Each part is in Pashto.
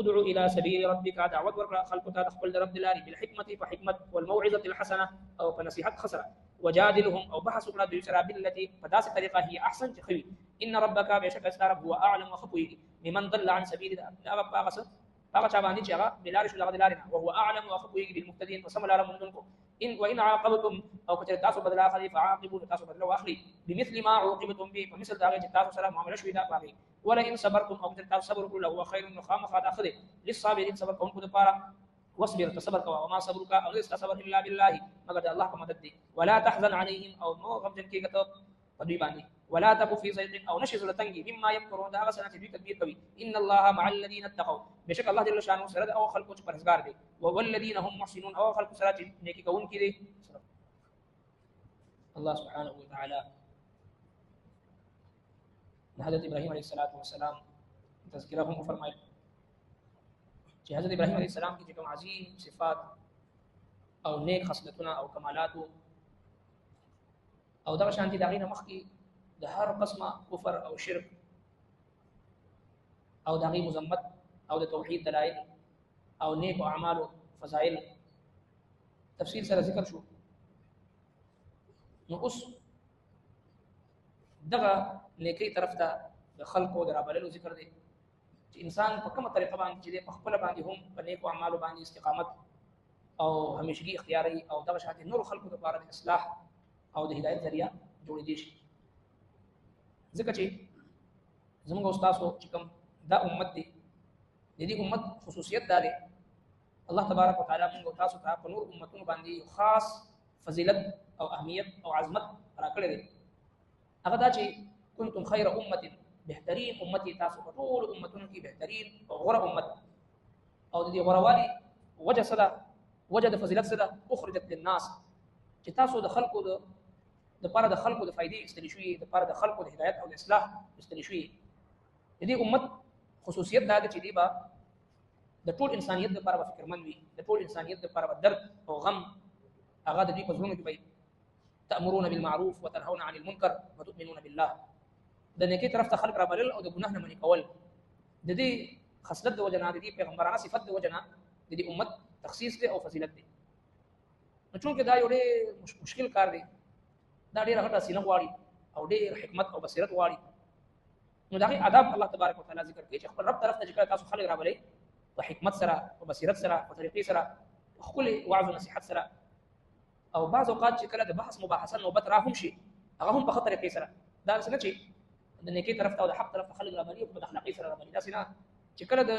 ادعو الى سبيل ربك دعوت ورکړه خلق ته خپل رب دلاري بالحکمت فحکمت والموعظه الحسنه او بنصيحت خسره وجادلهم او بحث وکړه دوی سره بالتي پداسه طریقه هي احسن خوي ان ربك بشك استرب هو اعلم وخبير بمن ضل عن سبيل الله هغه چا باندې چې هغه بلار شو هغه دلاري وهو اعلم وخبير بالمهتدين وسم الله منكم ان وان عاقبتم او کچره تاسو بدل اخلي فعاقبوا تاسو بدل واخلي بمثل ما عوقبتم به فمثل دا چې تاسو سره معامله شوي دا باندې ولئن صبرتم او تاسو صبر وکړو هو خير مخامخ اخره للصابرين صبر کوونکو لپاره واصبر تصبر كوا وما صبرك او صبر الا بالله مگر الله په مدد دي ولا تحزن عليهم او نو غم جن کېږي ته پدوی باندې ولا تك في ضيق او نشي زلتنگي مما يمكرون دا غسنه دي تدبیر کوي ان الله مع الذين اتقوا بشك الله جل شانه سره او خلقو چې پرهیزګار دي والذين هم محسنون او خلقو سره چې نیکی کوونکي دي الله سبحانه وتعالى حضرت ابراهيم عليه الصلاه والسلام تذکرہ هم فرمایي چې حضرت ابراهيم عليه السلام کې کوم عظیم صفات او نیک خصلتونه او کمالات او دا شانتي دا غینه مخکي د هر قسمه کفر او شرک او دا غي مذمت او د توحید دلایل او نیک اعمال او فضائل تفصیل سره ذکر شو نو اوس دغه نیکی طرف ته د خلقو درابللو ذکر دی چې انسان په کومه طریقه باندې چې په خپل باندې هم په نیکو اعمالو باندې استقامت او همیشګي اختیاري او دغه شاته نور خلقو لپاره د اصلاح او د هدایت ذریعہ جوړې دي شي ځکه چې زموږ استادو چې کوم دا امت دی د دې امت خصوصیت دا دی الله تبارک وتعالى موږ تاسو ته په نور امتونو باندې خاص فضیلت او اهمیت او عظمت راکړی دی هغه دا چې كنتم خير امه بهترین امتی تاسو په ټول امتونو کې بهترین او غوره امت او د دې غوروالي وجه صدا وجه د فضیلت صدا اخرجت للناس چې تاسو د خلقو د لپاره د خلقو د فائدې استلی شوي د لپاره د خلقو د هدایت او اصلاح استلی شوي د دې امت خصوصیت دا ده چې دی با د ټول انسانیت لپاره فکرمند وي د ټول انسانیت لپاره درد او غم هغه د دې په زړونو کې وي تأمرون بالمعروف وتنهون عن المنكر وتؤمنون بالله د نیکی طرف ته خلق را بلل او د ګناه نه منې کول د دې خصلت د وجنه د دې پیغمبرانه صفت د وجنه د دې امت تخصیص دی او فضیلت دی نو چونکې دا یو ډېر مشکل کار دی دا ډېر غټه سینه غواړي او ډېر حکمت او بصیرت غواړي نو دا غي آداب الله تبارک وتعالى ذکر کوي چې خپل رب طرف ته چې تاسو خلق را بلې په حکمت سره او بصیرت سره او طریقې سره خپل وعظ او نصيحت سره او بعض اوقات چې کله د بحث مباحثه نوبت راهم شي هغه هم په خطر کې سره دا څنګه چې د نیکی طرف ته او د حق طرف ته خلق را بلې او د اخلاقی سره را بلې دا څنګه چې کله د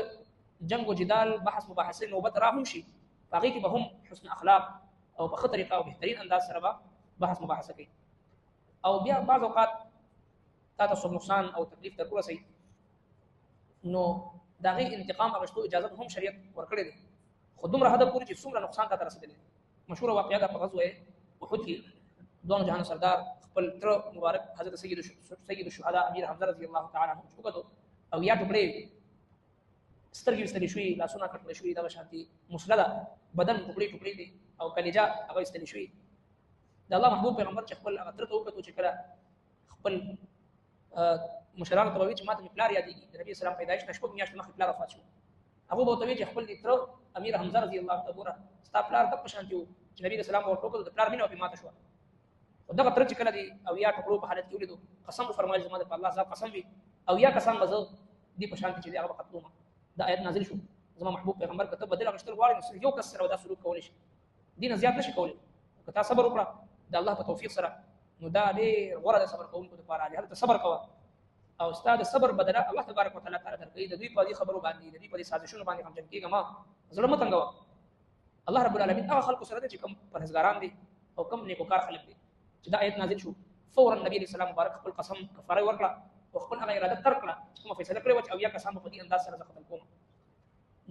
جنگ او جدال بحث مباحثه نوبت راهم شي هغه کې به هم حسن اخلاق او په خطر طریقه او بهترین انداز سره بحث مباحثه کوي او بیا بعض اوقات تاسو نقصان او تکلیف تر ورسي نو دا غي انتقام اغشتو اجازه هم شریعت ورکړي دي خو دومره هدف پوری چې څومره نقصان ته رسیدلی مشهور واقعه ده په غزوه احد کې دوه جهان سردار خپل تر مبارک حضرت سید الشهداء امیر حمزه رضی الله تعالی عنہ وکړو او یا ټوکړي سترګې ستړي شوې لاسونه کټل شوې دا شانتي مسلده بدن ټوکړي دي او کلیجا هغه ستړي شوې د الله محبوب پیغمبر چې خپل هغه تر ته وکړو چې کله خپل مشران ته وایي چې ماته پلار یادېږي د نبی اسلام پیدایش نشو میاشت مخکې پلار وفات شو هغه به ته وایي چې خپل تر امیر حمزه رضی الله تعالی ستا پلار د پښانتي چې نبی اسلام ورته وکړو د پلار مینه په ماته شو او دغه تر چې کله دی او یا ټکړو په حالت کې ولیدو قسم فرمایي زما د الله ځا قسم وي او یا قسم بزو دی پښانتي چې هغه قتلومه دا آیت نازل شو زما محبوب پیغمبر کته بدل غشتل غواړي نو یو کس سره دا سلوک کول شي دین زیات نشي کولای که تاسو صبر وکړه د الله په توفیق سره نو دا ډېر غوړه د صبر کوونکو لپاره دی هلته صبر کوه او استاد صبر بدله الله تبارک وتعالى تعالی درکې د دوی په دې خبرو باندې د دوی په سازشونو باندې هم جنګ کېږي ما زړه مت څنګه الله رب العالمین هغه خلق سره چې کوم پرهیزګاران دي او کوم نیکوکار خلک دي چې دا آیت نازل شو فورا نبی علیہ السلام مبارک خپل قسم کفاره ورکړه او خپل هغه اراده ترک کړه چې کوم فیصله کړې و چې او یا قسم په دې انداز سره ختم کوم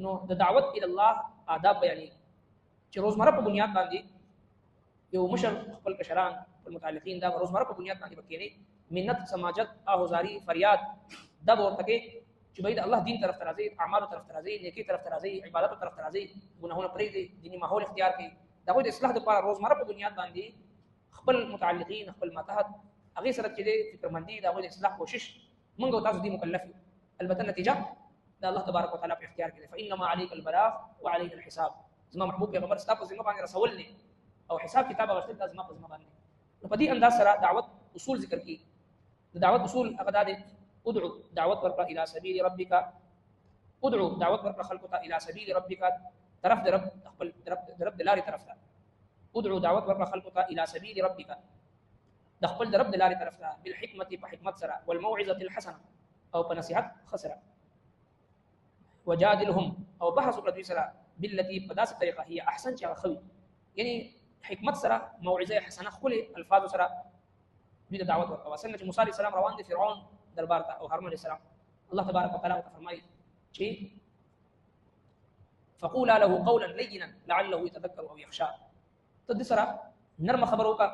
نو د دعوت الی الله آداب بیانې چې روزمره په بنیاد باندې یو مشر خپل کشران خپل متعلقین دا روزمره په بنیاد باندې وکړي منت سماجت احوزاری فریاد دا ورته کې چې باید الله دین طرف ته راځي اعمال طرف ته راځي نیکی طرف ته راځي عبادت طرف ته راځي ګناهونه پرېږدي دینی ماحول اختیار کړي دا د اصلاح لپاره روزمره په بنیاد باندې خپل متعلقین خپل ماتحت هغه سره چې فکرمندي دا د اصلاح کوشش موږ تاسو دې مکلف البته نتیجه دا الله تبارک وتعالى په اختیار کې فانما عليك البلاغ وعلينا الحساب زما محبوب پیغمبر ستاسو زما باندې رسول نه او حساب کتاب غشتل د زما په زما باندې نو په دې انداز سره دعوت اصول ذکر کی د دعوت اصول هغه د ادعو دعوت ورکړه الى سبيل ربك ادعو دعوت ورکړه خلق ته الى سبيل ربك طرف د رب خپل رب د لارې طرف ته ادعو دعوت ورکړه خلق ته الى سبيل ربك د خپل رب د لارې طرف ته بالحکمت په حکمت سره والموعظه الحسنه او په نصيحت خسره وجادلهم او بحث وکړه سره بالتي په داسې طریقه هي احسن چې هغه خوي یعنی حکمت سره موعظه حسنه خپل الفاظ سره د دعوت ورکوه څنګه چې موسی عليه السلام روان دي فرعون دربار ته او هارون عليه السلام الله تبارک وتعالى فرمایي چې فقولا له قولا لينا لعله يتذكر او يخشى ته سره نرم خبرو کا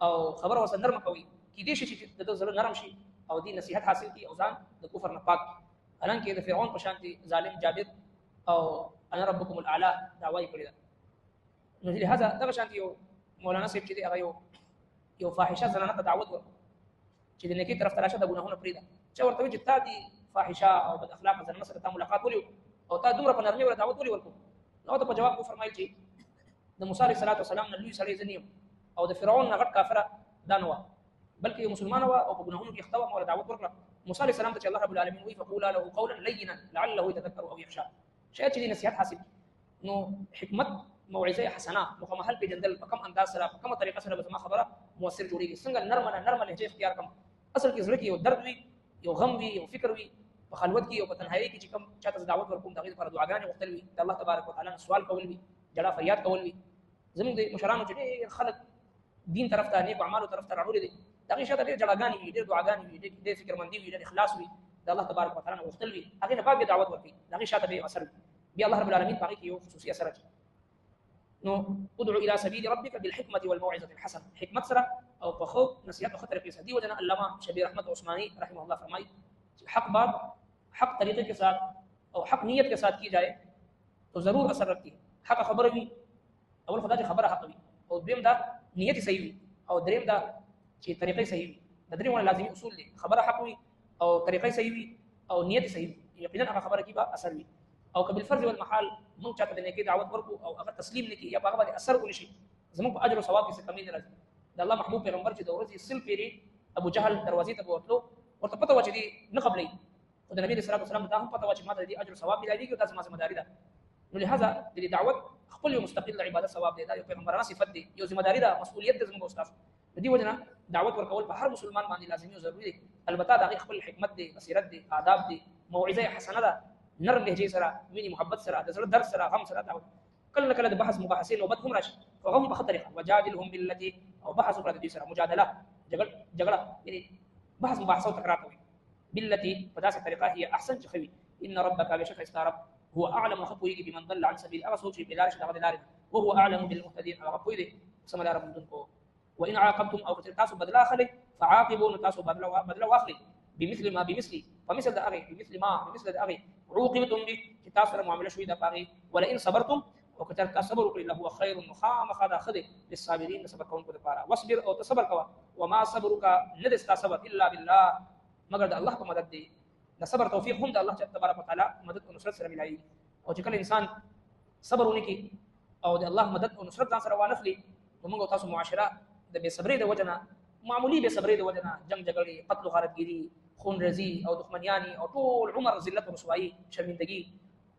او خبر وسه نرم کوي کې دې شي چې د زړه نرم شي او دې نصيحت حاصل کی او ځان د کفر نه پاک حالانکه د فرعون په شانتي ظالم جابر او انا ربكم الاعلى دعوی کړی نو لهدا دغه شانتي یو مولانا صاحب چې دی هغه یو فاحشه زنانه ته دعوت ورکړ چې د نیکی طرف ته راشه د ګناهونو پرېږده چې ورته وایي چې تا دې فاحشه او بد اخلاقه زنانه سره تا ملاقات ولې او تا دومره په نرمۍ ورته دعوت ولې ورکړو نو ته په جواب وفرمایل چې د موسی علیه السلام نه لوی سړی زه نه یم او د فرعون نه غټ کافره دا نه وه بلکې یو مسلمانه وه او په ګناهونو کې اخته وه ما دعوت ورکړه موسی علیه السلام ته چې الله رب العالمین وایي فقولا له قولا لینا لعله يتذكر او يخشى شاید چې دې نصیحت حاصل نو حکمت موعظه حسنه مکمل پیژندل په کوم انداز سره په کومه طریقه سره به زما خبره مؤثر جوړیږي څنګه نرمه لهجه اختیار کوم اصل کې زړه کې یو درد وي یو غم وي یو فکر وي په خلوت کې او په تنهایی کې چې کوم چاته دعوت ورکوم دغه لپاره دعاګانې وختل وي د الله تبارک وتعالى سوال کول وي جړه فریاد کول وي زموږ د مشرانو چې خلک دین طرف ته نیک اعمالو طرف ته راوړي دي دغه شاته ډېر جړاګانې وي ډېر دعاګانې وي ډېر فکرمندي وي ډېر اخلاص وي د الله تبارک وتعالى وختل وي هغه نه پاک دعوت ورکړي دغه شاته به اثر بیا الله رب العالمین پاک کې یو خصوصي اثر کوي نو ادعو الى سبيل ربك بالحكمه والموعظه الحسنه حکمت سره او په خو نصيحت او خطر کې سدي وجنا علامه شبیر احمد عثماني رحمه الله فرمای حق بات حق طریقے کے ساتھ اور حق نیت کے ساتھ کی جائے تو ضرور اثر رکھتی ہے حق خبر وي اول خدای خبره حق وي او دیم دا نیت صحیح وي او دریم دا چې طریقې صحیح وي د دریم لازمي اصول دي خبره حق وي او طریقې صحیح وي او نیت صحیح وي یقینا هغه خبره کې به اثر وي او کبل فرض والمحال مونږ چاته د نیکی دعوت ورکو او هغه تسلیم نکي یا هغه باندې اثر ونشي زموږ په اجر او ثواب کې څه کمی نه راځي د الله محبوب پیغمبر چې د ورځې سل پیری ابو جهل دروازې ته بوتلو ورته پته و چې دی نه قبلې او د نبی صلی الله علیه وسلم ته هم پته و چې ماته د اجر او ثواب ملایږي او تاسو ما ذمہ داری ده نو لهدا د دعوت خپل یو مستقل عبادت ثواب دی دا یو پیغمبرانه صفت دی یو ذمہ داری ده مسؤلیت ده زموږ استاد د دې وجنه دعوت ورکول په هر مسلمان باندې لازمي او ضروري دی البته دا خپل حکمت دی بصیرت دی آداب دی موعظه حسنه ده نرم لهجه سره مینی محبت سره د زړه درد سره غم سره دعوت کله کله د بحث مباحثه نوبت هم راشي فهم په طریقه وجادلهم بالتي او بحث پر دې سره مجادله جګړه یعنی بحث مباحثه او تکرار کوي بالتي په داسې طریقه هي احسن خوي ان ربك بشك استرب هو اعلم خطوه بمن ضل عن سبيل اغسو چې بلارش دغه لار وهو اعلم بالمهتدين او خطوه دي سم لار مندونکو وان عاقبتم او تاسو بدلا اخلي فعاقبوا تاسو بدلا واخلي بمثل ما بمثل فمثل ده اغي بمثل ما بمثل ده اغي عوقبتم به تاسو معامله شوي ده باغي ولئن صبرتم وكثر تصبر الا هو خير مخام خذا خذ للصابرين صبر كون کو لپاره واصبر او تصبر کوا وما صبرك ندست صبر الا بالله مگر ده الله په مدد دی د صبر توفیق هم د الله تبارک وتعالى مدد او نصرت سره ملایي او چې کله انسان صبر ونکي او د الله مدد او نصرت ځان سره وانخلي موږ تاسو معاشره د بے صبرۍ د وجنه معمولی بے صبرۍ د وجنه جنگ جګړې قتل غارتګيري خون رزي او دښمنیانی او ټول عمر ذلت او رسوایی شرمندگی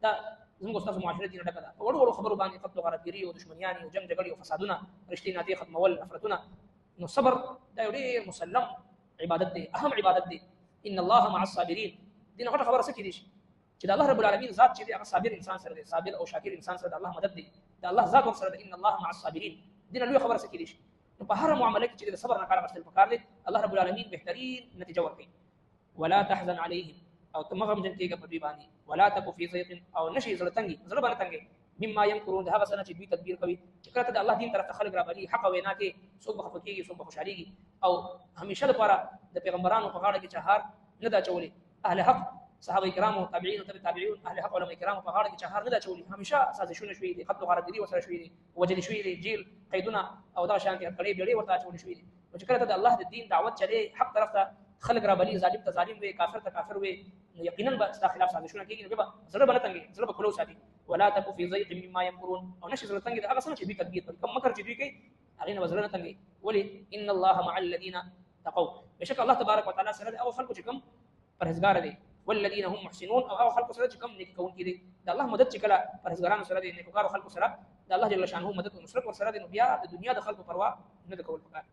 دا زموږ تاسو معاشره دي نه کړه وړو خبرو باندې قتل غارتګيري او دښمنیانی او جنگ جګړې او فسادونه رښتینی ناتي ختمول نفرتونه نو صبر دا یو ډېر مسلم عبادت دی اهم عبادت دی ان الله مع الصابرين دین غټه خبره سکی دي چې د الله رب العالمین ذات چې هغه صابر انسان سره دی صابر او شاکر انسان سره د الله مدد دی د الله ذات ورسره دی ان الله مع الصابرين دین لوی خبره سکی دي نو په هر معاملې کې چې د صبر نه کار غوښتل پکار دی الله رب العالمین بهترین نتیجه ورکړي ولا تحزن عليهم او تمغم جن کېږي په دې باندې ولا تک فی ضيق او نشي زړه باندې تنګي مما يمكرون ده هغه سنه چې دوی تدبیر کوي چې کله د الله دین طرف ته خلک راغلي حق وینا کې څوک به خفقېږي څوک به خوشحاليږي او همیشه لپاره د پیغمبرانو په غاړه کې چهار نه دا چولي اهل حق صحابه کرام او تابعین او تابعین اهل حق علماء کرام په غاړه کې چهار نه دا چولي همیشه سازشونه شوي دي قتل غارتګيري وسره شوي دي وجل شوي دي جیل قیدونه او دا شانتي کړي بیړې ورته چولي شوي دي چې کله ته د الله د دین دعوت چلے حق طرف ته خلق را بلی ظالم ته ظالم وي کافر ته کافر وي یقینا به ستا خلاف سازشونه کیږي نو به زړه به نه تنګي زړه به کلو ساتي ولا تکو فی ضیق مما یمکرون او نشي زړه تنګي هغه څه چې دوی تدبیر کوي کوم مکر چې دوی کوي هغه نه زړه نه تنګي ولی ان الله مع الذين تقوا بشک الله تبارک وتعالى سره او خلق چې کوم پرهیزګار دي والذین هم محسنون او خلق سره چې کوم نیک کون کړي د الله مدد چې کله پرهیزګارانو سره دي نیکوکارو خلق سره د الله جل شانه مدد او نصرت ور سره دي نو بیا د دنیا د خلق پروا نه د کول پکار